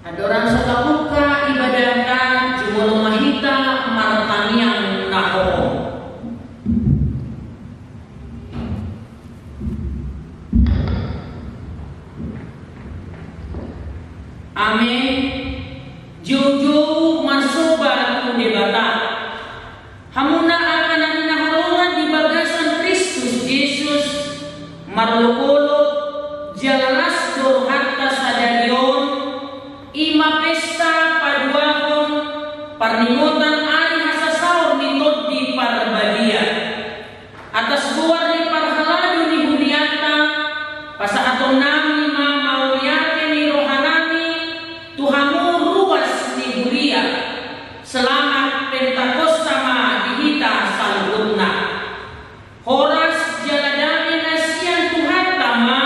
Adoran sotakuka ibadatan jumolo mahita martaniang naho. Amin. Jojo masoba ku debata. Hamuna akan naharongan di bagasan Kristus Yesus marlokolo jalalas dor hatta sadarion ima pesta paduahon parningotan ari hasasaur mitod di parbadia atas luar di parhalado ni huniata pasaaton nami mamauliate ni rohanani tuhamu ruas ni huria selamat Pentakosta ma dihita salutna horas jaladami nasian Tuhan tama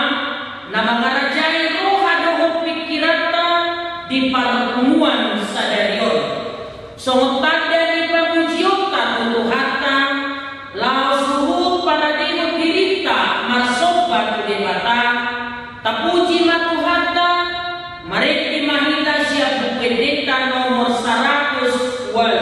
na mangarajay roha doho pikirata di parpunguan sadarion songotada ni pamujiota tutuhata laos suhut para demo dirita masoba kudebata tapuji matuhata marek di mahita siap bukendeta nomor 100 wal.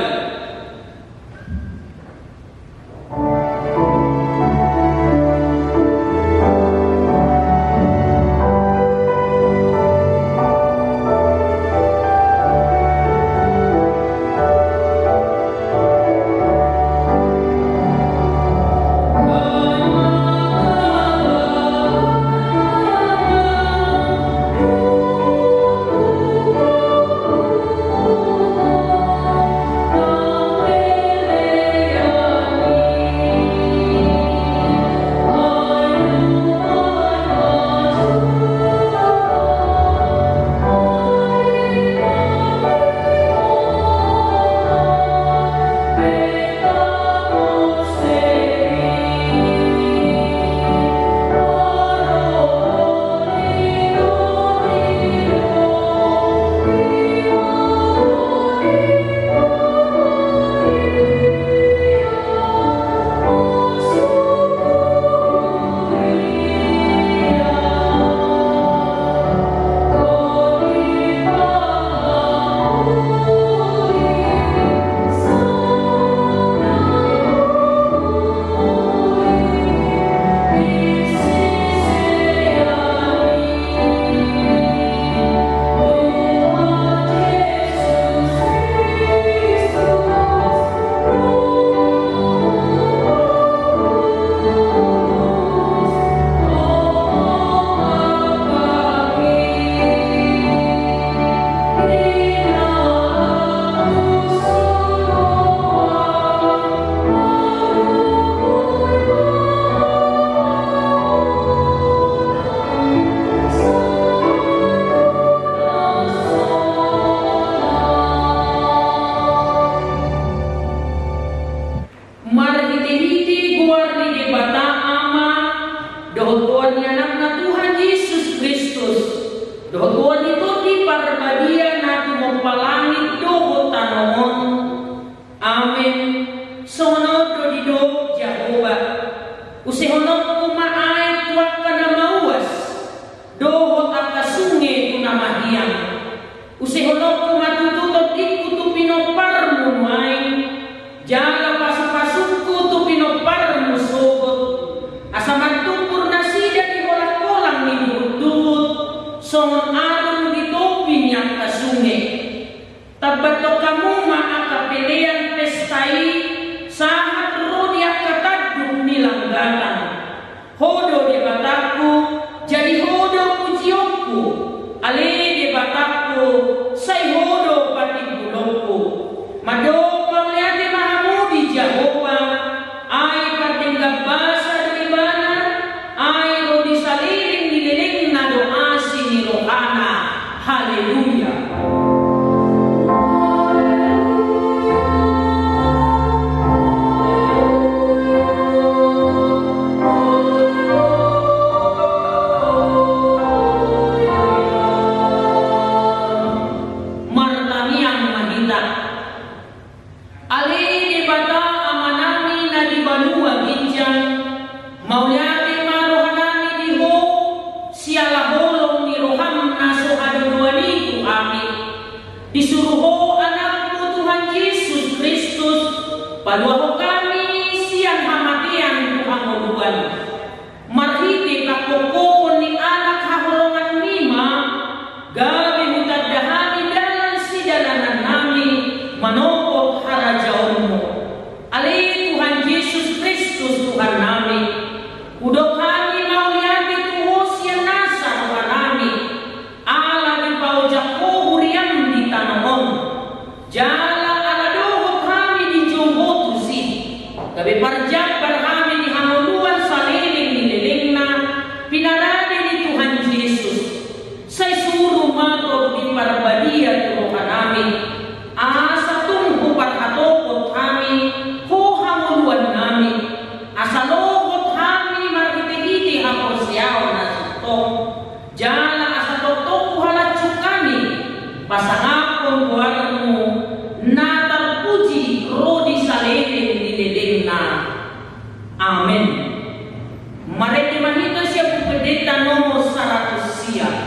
Siala holong ni roham naso aduani Disuruh anakmu Tuhan Yesus Kristus, paduaho kami siang hamatian Tuhan Tuhan. Marhiti kakokon ni anak haholongan lima, gabi mutadahani dalam si dalanan nami, manokok harajaonmu. Ali Tuhan Yesus Kristus Tuhan nami, udah kami mau lihat Tuhan siang nasa Tuhan nami, ala di paujako huriam di tanahon, jala ala doho kami di jowo tusi, gabi parjak berhami di hamuluan saliling di lelingna, pinarade di Tuhan Yesus, saya suruh mato di parbadia Tuhan nami, asa tunggu parhatokot kami, ho hamuluan nami, asa lohot kami marhiti-hiti hapos yaw na sutong, jala asa totoku halacuk kami, pasangapon buarmu, na terpuji rodi saliling di lelingna. Amin. Mari kita siap pendeta nomor 100 siap.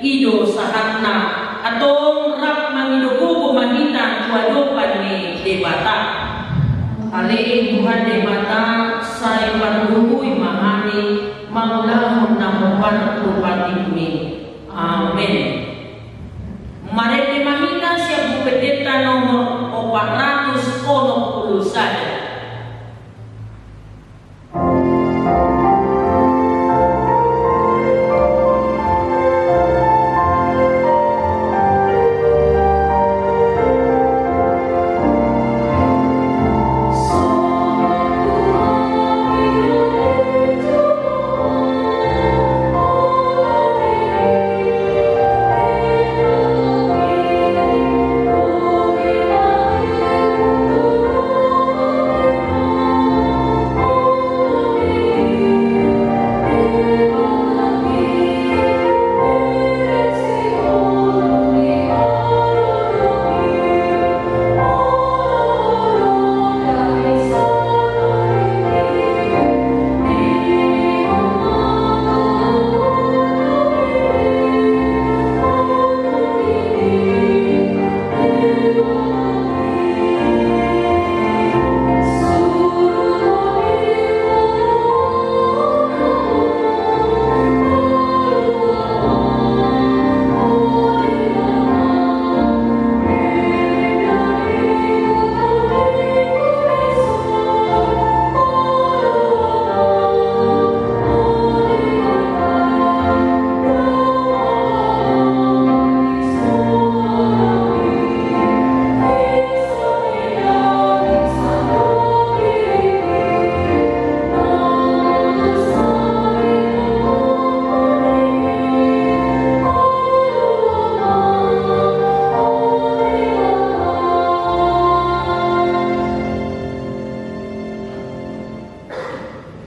Ido sahatna atong rap mangidugo manita kuadopan ni debata. Ali Tuhan debata saya pandugoy mahani maulahon na mupan tupating ni. Amen. Mari mahita siya bupedeta nomor 410 saja.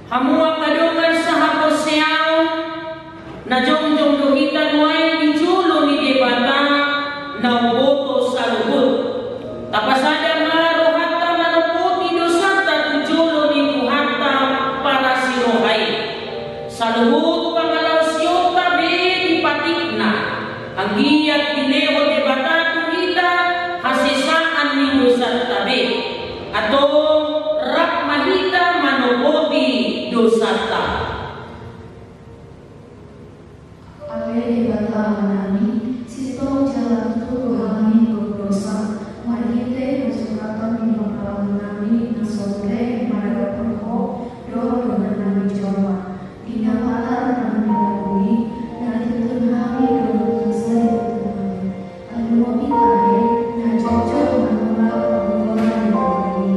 Hamua kadungan sa haposyaw na jong-jong duhitan mo ay Anggiat bineho de batatu kita hasisaan ni dosa tabe atau rahmahita manobobi dosata. Ale de bata manani sisto jalan tu halani berdosa marite masukatan ni manani nasole maraga perho do nami jawa dinapata nami lakuni dan tunhami do sari tunhami almobi kare na jojo manora ngora ni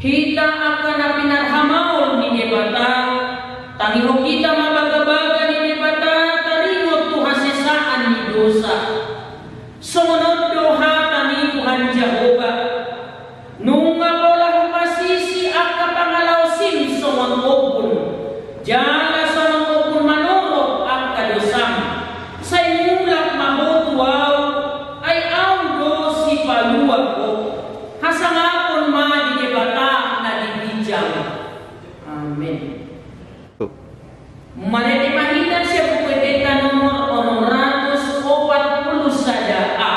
Kita akan pinarhamaon ni debata, tangiho kita mabaga-baga ni debata, taringot tu hasisaan ni dosa. Sumunod doha tani Tuhan Jehovah, nunga bola masisi akka pangalawsim somon opun, jala somon opun manoro akka dosam, say mulak mahotuaw ay audo si palua ko, hasangapon ma di debata. Amin. Mari dimahitan siya pupwedeta nomor 640 saja A.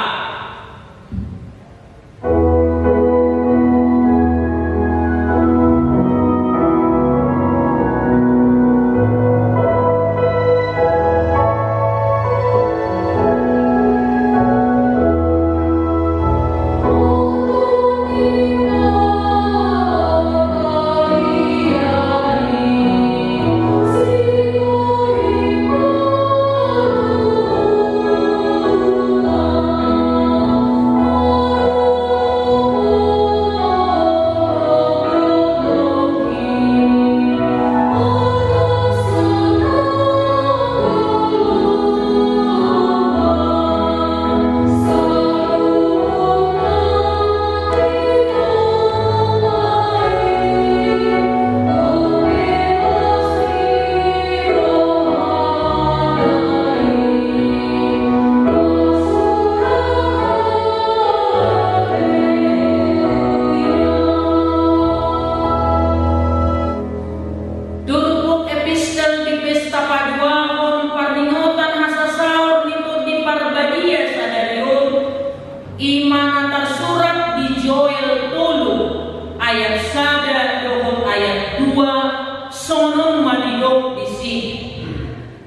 Iman tersurat di Joel 10 ayat 1 dohon ayat 2 sonon malidok isi.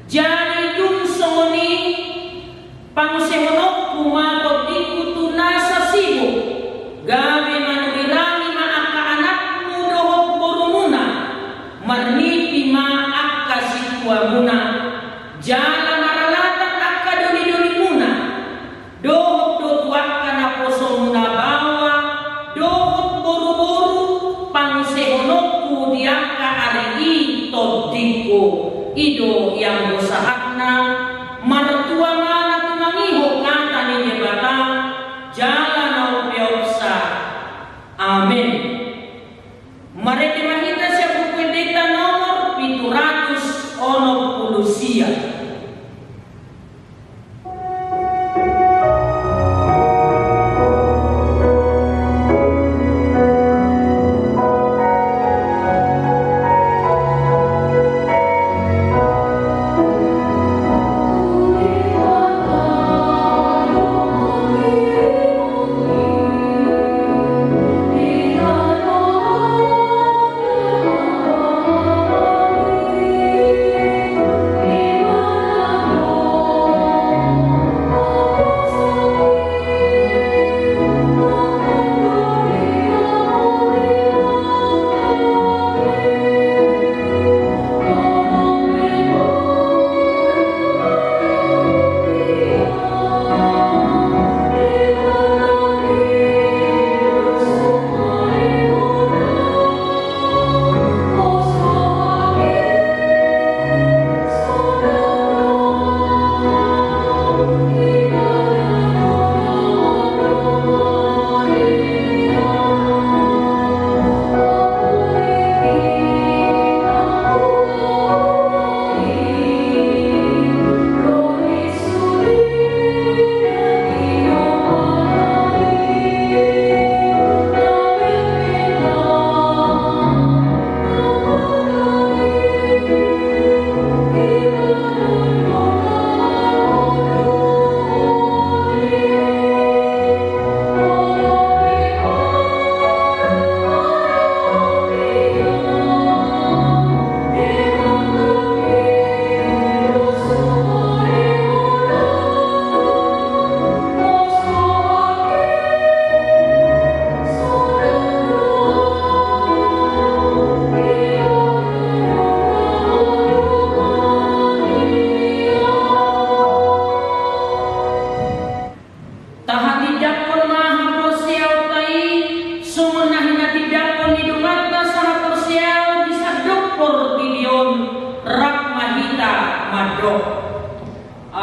Jadi dun soni pangsehonok kumatok ikutu nasa sibo gawe manurami maaka anakmu dohok borumuna marnipi maaka sitwamuna jala maralatan akka doni-doni muna dohok muna bawa dohok boru-boru pangsehonokku diangka ari todiko ido yang dosahakna martua mana tumangiho kata ni debata jalan au beoksa. Amin. Mari dimahita siya pupwedeta nomor 760 siya.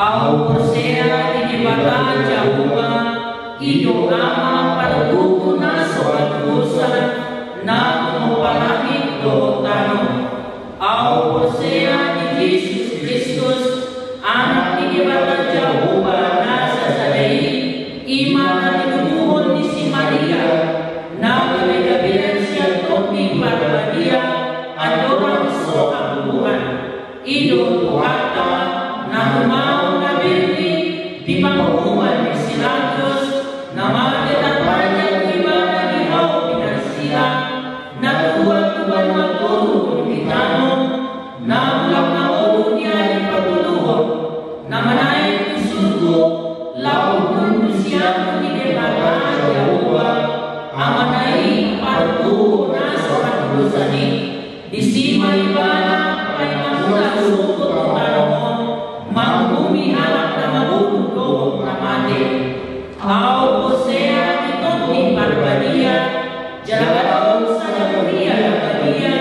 Au persea di debata Jawa ido ama pada tuku na sobat dosa na mempalahi do tano. Au persea di Yesus Kristus anak di debata Jawa na sasadai iman dibubuhon di si Maria na beda-beda siya topi parbadia adoran so abubuhan ido tuhata na humau na birni di pangumuman di Silatus na magtatapanya ibadah di hau pinasila na tuwa-tuwa na turu pitano na ulang na ulu niya di paguluhon na manayin di surgo lau tuntu siya di debata Jawa amanai partu na sobat dosa ni di sima ibadah ay mamula suko tutarong manghumi halak na mabubuh do na mati. Au posea ito ni parbadia jalabadong sa naburia na badia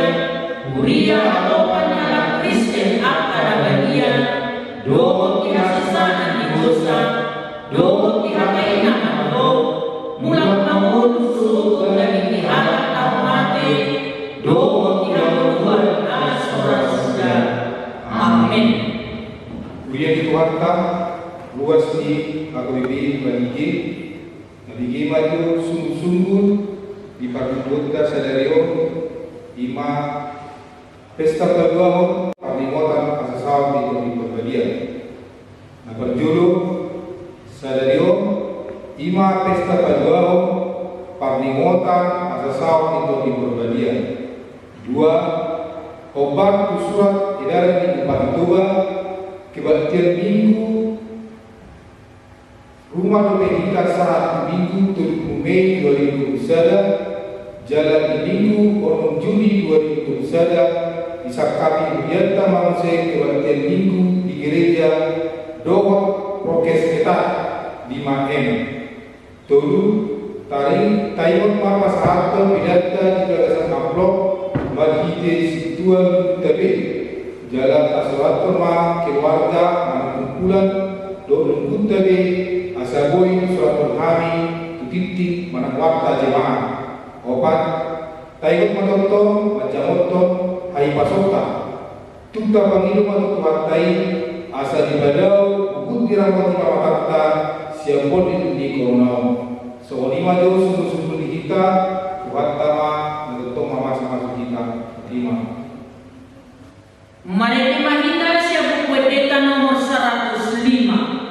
uria atau panyalang Kristen at anabadia doon tinasasaan ni dosa doon tihatay na mando mulang mangun suko naging ihalak na mati doon tihaluan na surasda. Amin. Uya dituarta luas di AKBP Banigi Nabigi maju sungguh-sungguh di Parkibutda Sadario Ima Pesta Perjuangan Parlimotan Asasal di Kopi Perbadian Nah berjudul Sadario Ima Pesta Perjuangan Parlimotan Asasal di Kopi Perbadian 2. Obat Surat Edaran di Pantuba Kebaktian Minggu Rumah Dominika saat Minggu 7 Mei 2021 Jalan di Minggu 4 Juli 2021 Disakati Budianta Mangse Kebaktian Minggu di Gereja Dohot Prokes Ketat 5M Tolu Taring Taiwan Mama Sahabat Bidata di Gagasan Amplop Madhite Situan Tepe Jalan Tasawatun Ma keluarga kumpulan Dolung Kuntabe Asaboy Suratul Hami Tutitik Manakwarta Jemaah Obat Taigut Matontong Macamoton Hai Pasota Tukta Pangilu Matutuhatai Asa di Badau Bukut Dirawati Mamatakta Siapon di Koronau Sohonima Jo Sungguh-sungguh di kita Tuhatama Mengetong Mama-sama kita Terima Menerima kita siap pendeta nomor 105.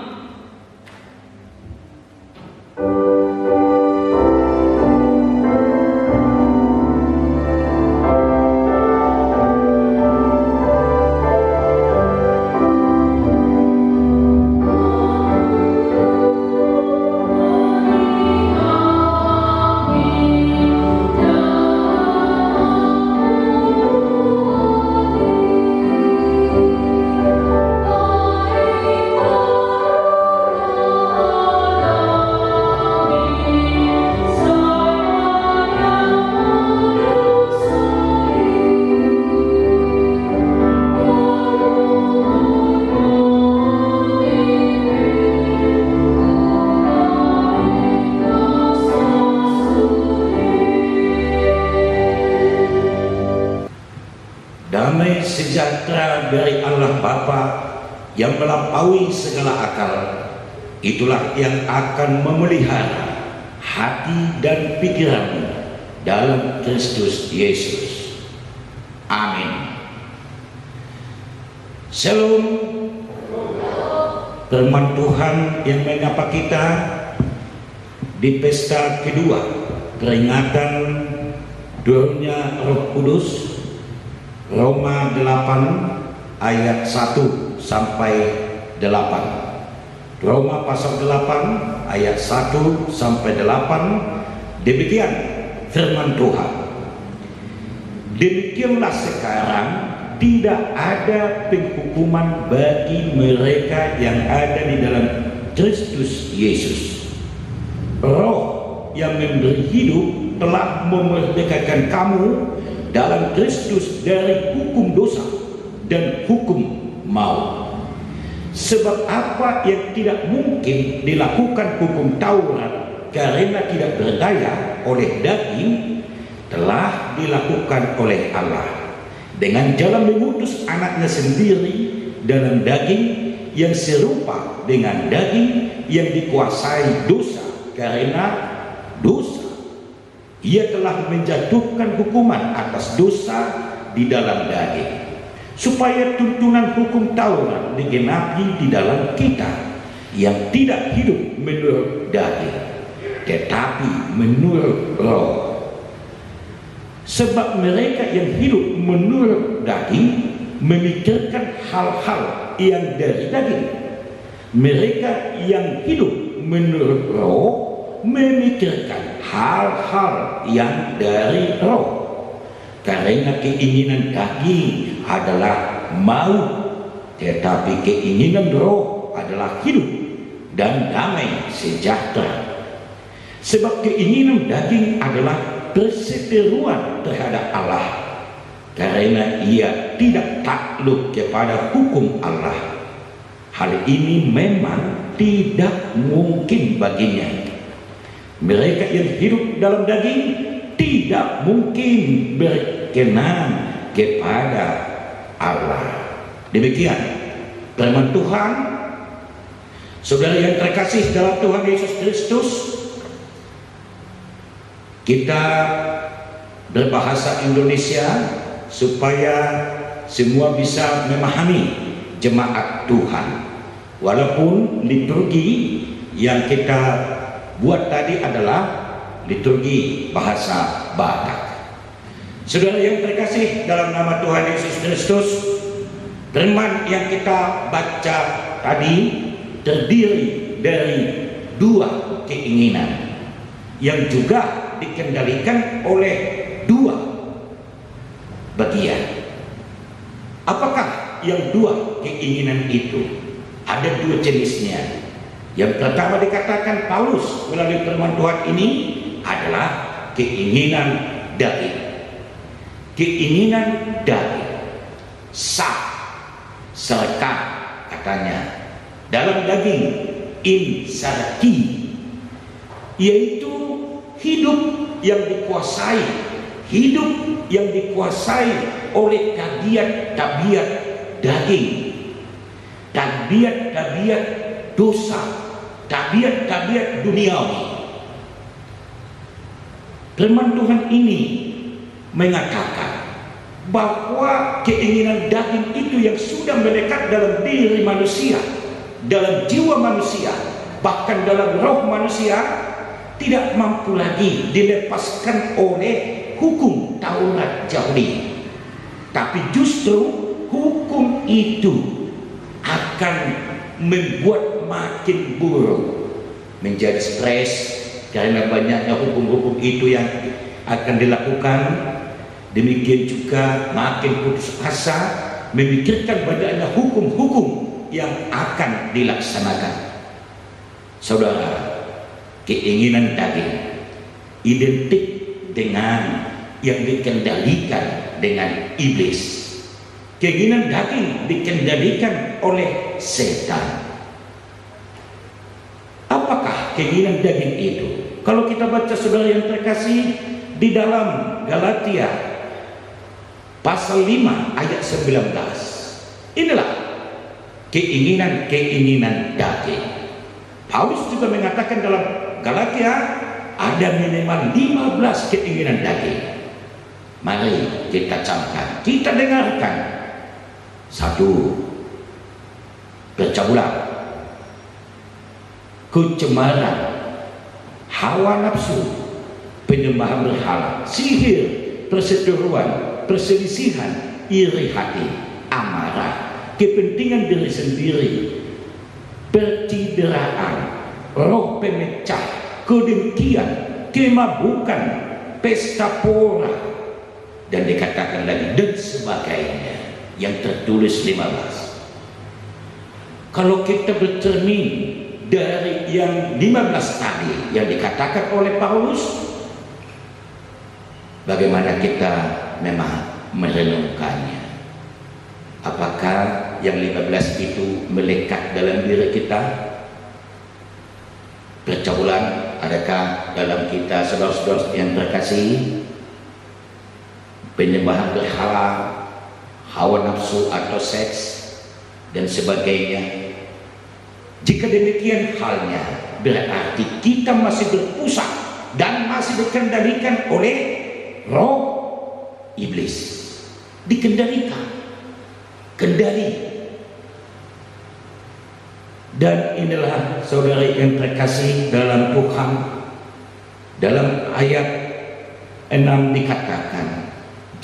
Damai sejahtera dari Allah Bapa yang melampaui segala akal, itulah yang akan memelihara hati dan pikiranmu dalam Kristus Yesus. Amin. Shalom. Firman Tuhan yang menyapa kita di pesta kedua peringatan turunnya Roh Kudus, Roma 8 ayat 1 sampai 8. Roma pasal 8 ayat 1 sampai 8. Demikian firman Tuhan. Demikianlah sekarang tidak ada penghukuman bagi mereka yang ada di dalam Kristus Yesus. Roh yang memberi hidup telah memerdekakan kamu dalam Kristus dari hukum dosa dan hukum maut. Sebab apa yang tidak mungkin dilakukan hukum Taurat karena tidak berdaya oleh daging, telah dilakukan oleh Allah dengan jalan mengutus anaknya sendiri dalam daging yang serupa dengan daging yang dikuasai dosa. Karena dosa, ia telah menjatuhkan hukuman atas dosa di dalam daging, supaya tuntunan hukum Taurat digenapi di dalam kita yang tidak hidup menurut daging, tetapi menurut Roh. Sebab mereka yang hidup menurut daging memikirkan hal-hal yang dari daging, mereka yang hidup menurut Roh memikirkan hal-hal yang dari Roh. Karena keinginan daging adalah maut, tetapi keinginan Roh adalah hidup dan damai sejahtera. Sebab keinginan daging adalah perseteruan terhadap Allah, karena ia tidak takluk kepada hukum Allah. Hal ini memang tidak mungkin baginya. Mereka yang hidup dalam daging tidak mungkin berkenan kepada Allah. Demikian firman Tuhan. Saudara yang terkasih dalam Tuhan Yesus Kristus, kita berbahasa Indonesia supaya semua bisa memahami jemaat Tuhan. Walaupun liturgi yang kita buat tadi adalah liturgi bahasa Batak. Saudara yang terkasih dalam nama Tuhan Yesus Kristus, firman yang kita baca tadi terdiri dari dua keinginan yang juga dikendalikan oleh dua bagian. Apakah yang dua keinginan itu? Ada dua jenisnya. Yang pertama dikatakan Paulus melalui firman Tuhan ini adalah keinginan daging. Keinginan daging sah, serkat katanya dalam daging insarki, yaitu hidup yang dikuasai oleh tabiat daging, tabiat dosa, tabiat duniawi. Firman Tuhan ini mengatakan bahwa keinginan daging itu yang sudah melekat dalam diri manusia, dalam jiwa manusia, bahkan dalam roh manusia, tidak mampu lagi dilepaskan oleh hukum Taurat Yahudi. Tapi justru hukum itu akan membuat makin buruk, menjadi stres karena banyaknya hukum-hukum itu yang akan dilakukan. Demikian juga makin putus asa memikirkan banyaknya hukum-hukum yang akan dilaksanakan. Saudara, keinginan daging identik dengan yang dikendalikan dengan iblis. Keinginan daging dikendalikan oleh setan. Apakah keinginan daging itu? Kalau kita baca saudara yang terkasih di dalam Galatia pasal 5 ayat 19. Inilah keinginan daging. Paulus juga mengatakan dalam Galatia ada minimal 15 keinginan daging. Mari kita camkan, kita dengarkan. Satu, percabulan, kecemaran, hawa nafsu, penyembahan berhala, sihir, perseteruan, perselisihan, iri hati, amarah, kepentingan diri sendiri, percideraan, roh pemecah, kedengkian, kemabukan, pesta pora, dan dikatakan lagi dan sebagainya yang tertulis 15. Kalau kita bercermin dari yang 15 tadi yang dikatakan oleh Paulus, bagaimana kita memang merenungkannya? Apakah yang 15 itu melekat dalam diri kita? Percaulan adakah dalam kita, saudara-saudara yang terkasih? Penyembahan berhala, hawa nafsu atau seks dan sebagainya. Jika demikian halnya, berarti kita masih berpusat dan masih dikendalikan oleh roh iblis. Dikendalikan, kendali. Dan inilah saudara yang terkasih dalam Tuhan, dalam ayat 6 dikatakan,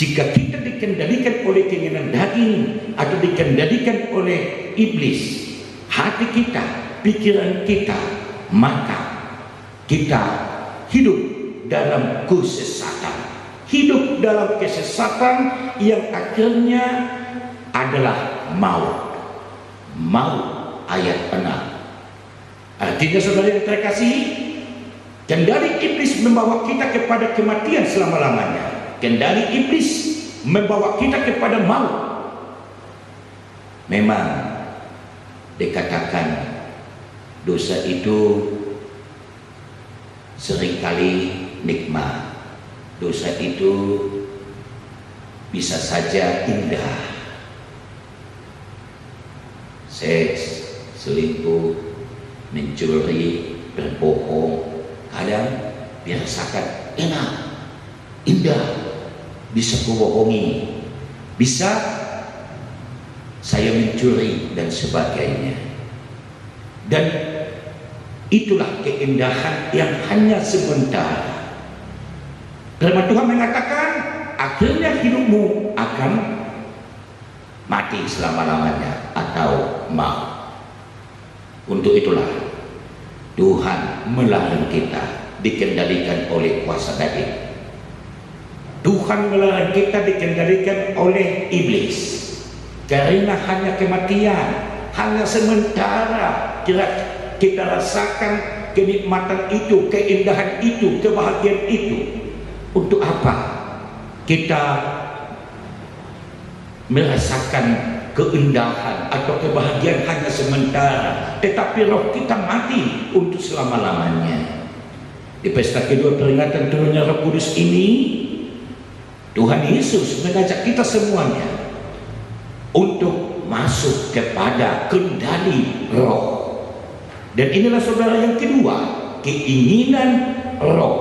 jika kita dikendalikan oleh keinginan daging atau dikendalikan oleh iblis, hati kita, pikiran kita, maka kita hidup dalam kesesatan. Hidup dalam kesesatan yang akhirnya adalah maut. Maut, ayat 6. Artinya saudara yang terkasih, kendali iblis membawa kita kepada kematian selama-lamanya. Kendali iblis membawa kita kepada maut. Memang dikatakan dosa itu seringkali nikmat. Dosa itu bisa saja indah. Seks, selingkuh, mencuri, berbohong, kadang dirasakan enak, indah, bisa kubohongi, bisa saya mencuri dan sebagainya. Dan itulah keindahan yang hanya sebentar. Firman Tuhan mengatakan akhirnya hidupmu akan mati selama-lamanya atau maut. Untuk itulah Tuhan melarang kita dikendalikan oleh kuasa daging. Tuhan melarang kita dikendalikan oleh iblis, karena hanya kematian, hanya sementara kita rasakan kenikmatan itu, keindahan itu, kebahagiaan itu. Untuk apa kita merasakan keindahan atau kebahagiaan hanya sementara, tetapi roh kita mati untuk selama-lamanya. Di pesta kedua peringatan turunnya Roh Kudus ini, Tuhan Yesus mengajak kita semuanya untuk masuk kepada kendali roh. Dan inilah saudara yang kedua, keinginan roh,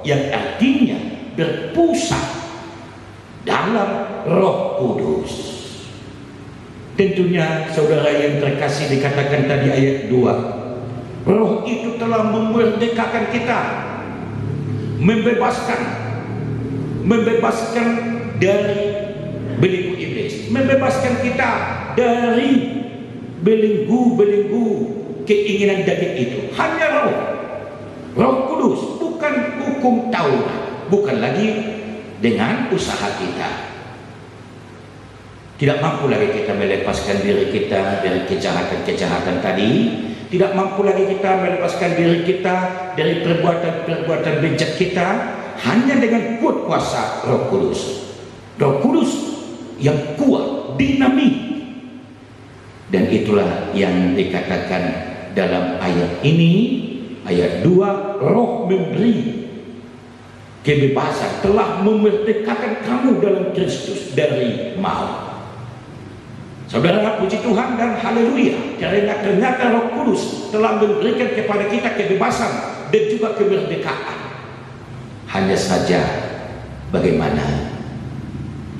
yang artinya berpusat dalam Roh Kudus. Tentunya saudara yang terkasih, dikatakan tadi ayat 2, roh itu telah memerdekakan kita, membebaskan dari belenggu iblis, membebaskan kita dari belenggu keinginan daging itu. Hanya Roh Kudus, bukan hukum Taurat, bukan lagi dengan usaha kita. Tidak mampu lagi kita melepaskan diri kita dari kejahatan-kejahatan tadi. Tidak mampu lagi kita melepaskan diri kita dari perbuatan-perbuatan bejat kita, hanya dengan kuat kuasa Roh Kudus. Roh Kudus yang kuat, dinamik. Dan itulah yang dikatakan dalam ayat ini, ayat 2, roh memberi kebebasan, telah memerdekakan kamu dalam Kristus dari maut. Saudara, puji Tuhan dan haleluya, karena ternyata Roh Kudus telah memberikan kepada kita kebebasan dan juga kemerdekaan. Hanya saja bagaimana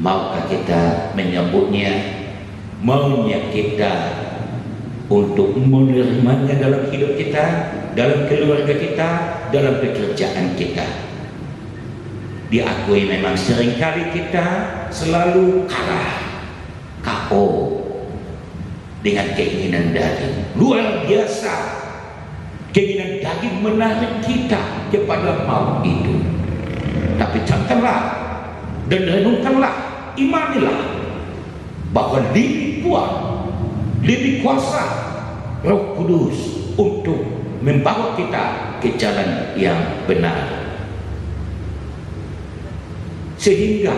maukah kita menyambutnya, maunya kita untuk menerimanya dalam hidup kita, dalam keluarga kita, dalam pekerjaan kita. Diakui memang seringkali kita selalu kalah, KO dengan keinginan daging. Luar biasa, keinginan daging menarik kita kepada maut itu. Tapi camkanlah dan renungkanlah, imanilah bahwa lebih kuat, lebih kuasa Roh Kudus untuk membawa kita ke jalan yang benar. Sehingga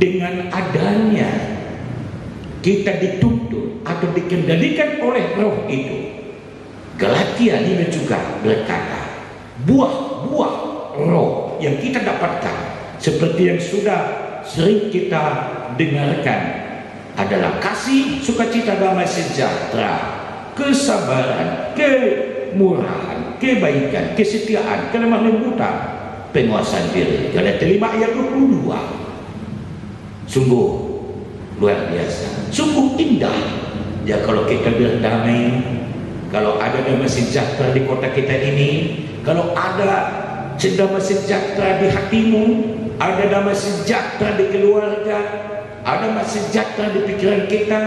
dengan adanya kita dituntut atau dikendalikan oleh roh itu. Galatia 5 juga berkata, buah-buah roh yang kita dapatkan seperti yang sudah sering kita dengarkan adalah kasih, sukacita, damai sejahtera, kesabaran, kemurahan, kebaikan, kesetiaan, kelemah lembutan, penguasaan diri. Galatia 5 ayat 22. Sungguh luar biasa, sungguh indah ya kalau kita berdamai, kalau ada damai sejahtera di kota kita ini, kalau ada damai sejahtera di hatimu, ada damai sejahtera di keluarga, ada damai sejahtera di pikiran kita,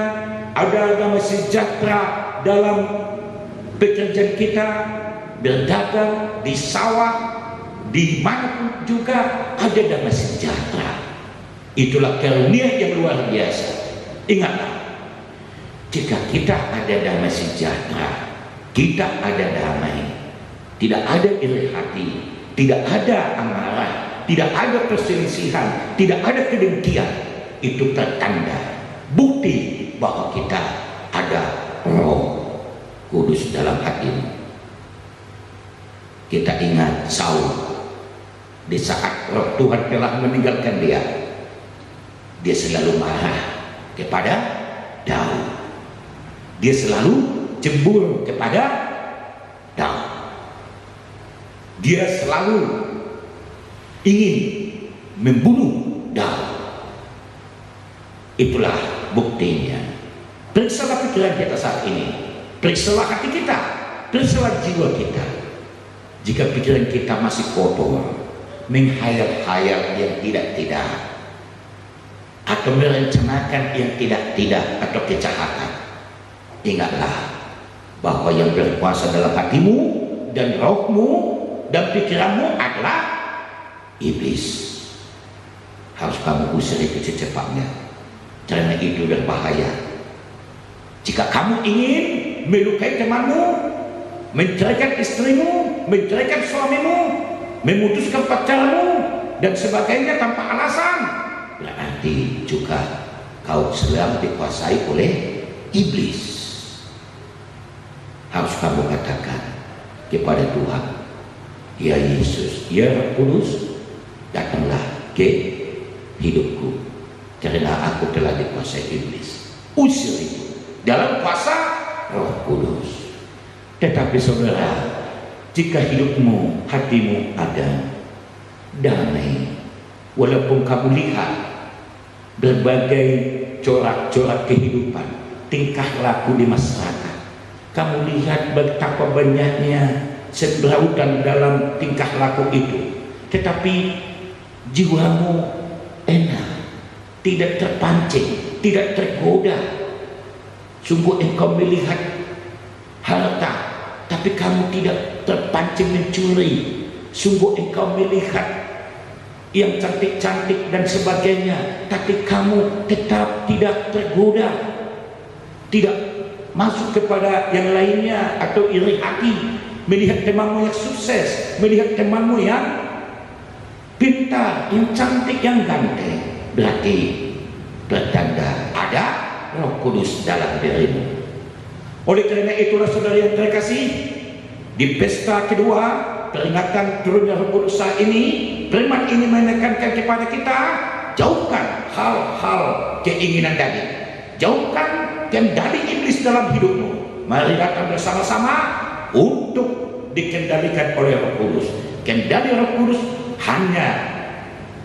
ada damai sejahtera dalam pekerjaan kita, berdagang, di sawah, di mana juga ada damai sejahtera. Itulah karunia yang luar biasa. Ingatlah, jika kita ada damai sejahtera, kita ada damai, tidak ada iri hati, tidak ada amarah, tidak ada perselisihan, tidak ada kedengkian, itu pertanda, bukti bahwa kita ada Roh Kudus dalam hatimu. Kita ingat Saul, di saat Roh Tuhan telah meninggalkan dia selalu marah kepada Daud, dia selalu cemburu kepada Daud, dia selalu ingin membunuh Daud. Itulah buktinya. Periksalah pikiran kita saat ini, periksalah hati kita, periksalah jiwa kita. Jika pikiran kita masih kotor, menghayal-hayal yang tidak-tidak, atau merencanakan yang tidak-tidak atau kejahatan, ingatlah bahwa yang berkuasa dalam hatimu dan rohmu dan pikiranmu adalah iblis. Harus kamu usir itu secepatnya, karena itu berbahaya. Jika kamu ingin melukai temanmu, menceraikan istrimu, menceraikan suamimu, memutuskan pacarmu dan sebagainya tanpa alasan, berarti juga kau sedang dikuasai oleh iblis. Harus kamu katakan kepada Tuhan, ya Yesus, ya Roh Kudus, datanglah ke hidupku, karena aku telah dikuasai iblis. Usir itu dalam kuasa Roh Kudus. Tetapi saudara, jika hidupmu, hatimu ada damai, walaupun kamu lihat berbagai corak-corak kehidupan, tingkah laku di masyarakat, kamu lihat betapa banyaknya sembrautan dalam tingkah laku itu, tetapi jiwamu enak, tidak terpancing, tidak tergoda. Sungguh engkau melihat harta, tapi kamu tidak terpancing mencuri. Sungguh engkau melihat yang cantik-cantik dan sebagainya, tapi kamu tetap tidak tergoda, tidak masuk kepada yang lainnya atau iri hati, melihat temanmu yang sukses, melihat temanmu yang pintar, yang cantik, yang ganteng, berarti bertanda ada Roh Kudus dalam dirimu. Oleh karena itulah saudara yang terkasih, di pesta kedua peringatan turunnya Roh Kudus saat ini, firman ini menekankan kepada kita, jauhkan hal-hal keinginan daging, jauhkan kendali iblis dalam hidupmu. Mari datang bersama-sama untuk dikendalikan oleh Roh Kudus. Kendali Roh Kudus hanya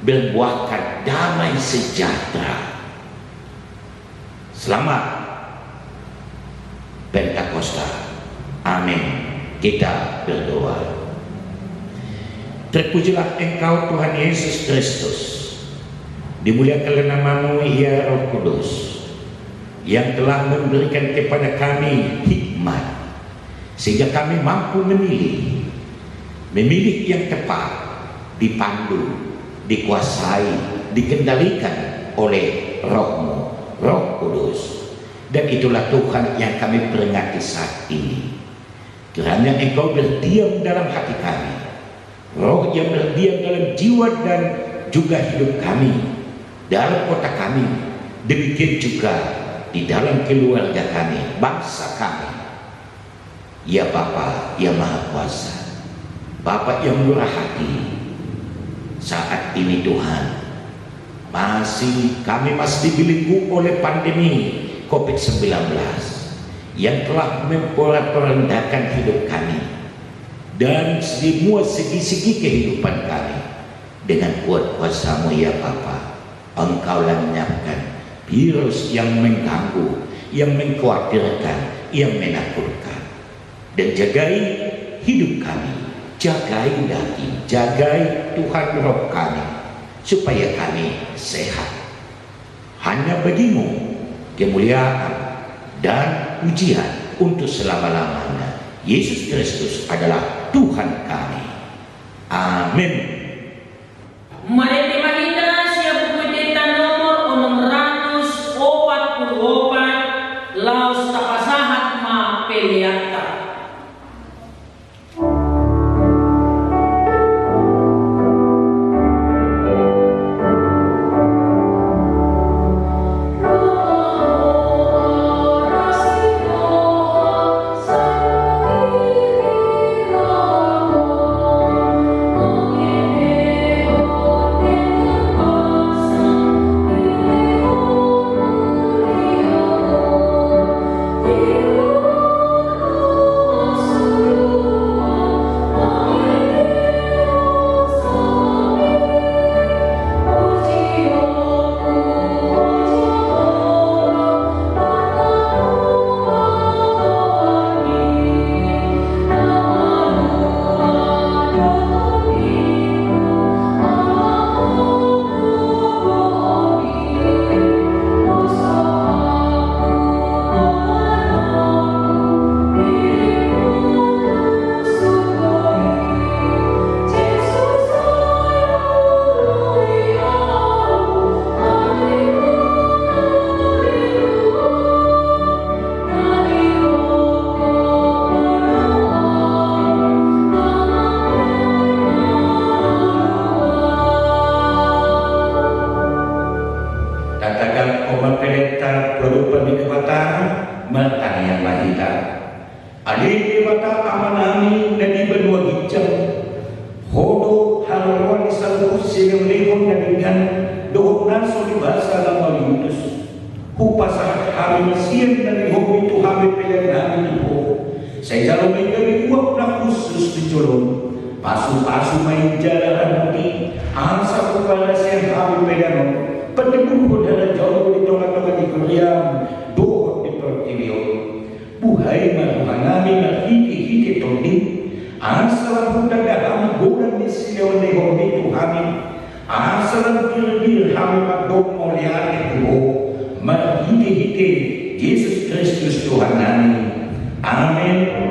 berbuahkan damai sejahtera. Selamat Pentakosta. Amin. Kita berdoa. Terpujilah Engkau Tuhan Yesus Kristus, dimuliakanlah namamu ya Roh Kudus, yang telah memberikan kepada kami hikmat sehingga kami mampu memilih yang tepat, dipandu, dikuasai, dikendalikan oleh Roh-Mu, Roh Kudus. Dan itulah Tuhan yang kami peringati saat ini. Kiranya Engkau berdiam dalam hati kami, Roh yang berdiam dalam jiwa dan juga hidup kami, dalam kota kami. Demikian juga di dalam keluarga kami, bangsa kami. Ya Bapa yang Maha Kuasa, Bapa yang murah hati, saat ini Tuhan kami masih dibelenggu oleh pandemi COVID-19 yang telah memporak-porandakan hidup kami dan semua segi-segi kehidupan kami. Dengan kuat kuasa-Mu ya Bapa, Engkau lenyapkan virus yang mengganggu, yang mengkhawatirkan, yang menakutkan, dan jagai hidup kami, jagai daging, jagai Tuhan roh kami, supaya kami sehat. Hanya Bagi-Mu kemuliaan dan pujian untuk selama-lamanya. Yesus Kristus adalah Tuhan kami. Amin. Mari kita siap pendeta nomor 644 Laos Tapasahat Ma Peliata. Yesus Kristus Tuhan kami. Amin.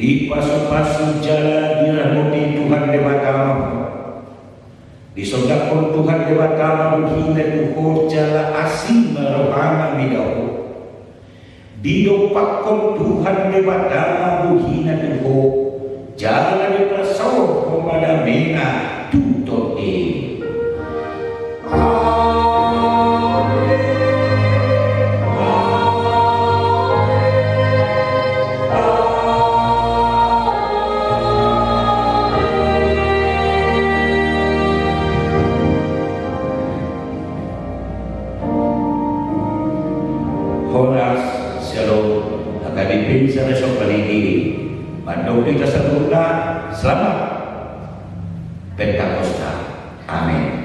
di pasu-pasu jala dirahmati Tuhan Debatama, di sodakon Tuhan Debatama buhina duho jala asing merohana midau, di dopakon Tuhan Debatama buhina duho jala diprasau kepada mena tutor Horas shalom akan dipimpin besok kali ini Bandung kita sebutlah selamat Pentakosta. Amin.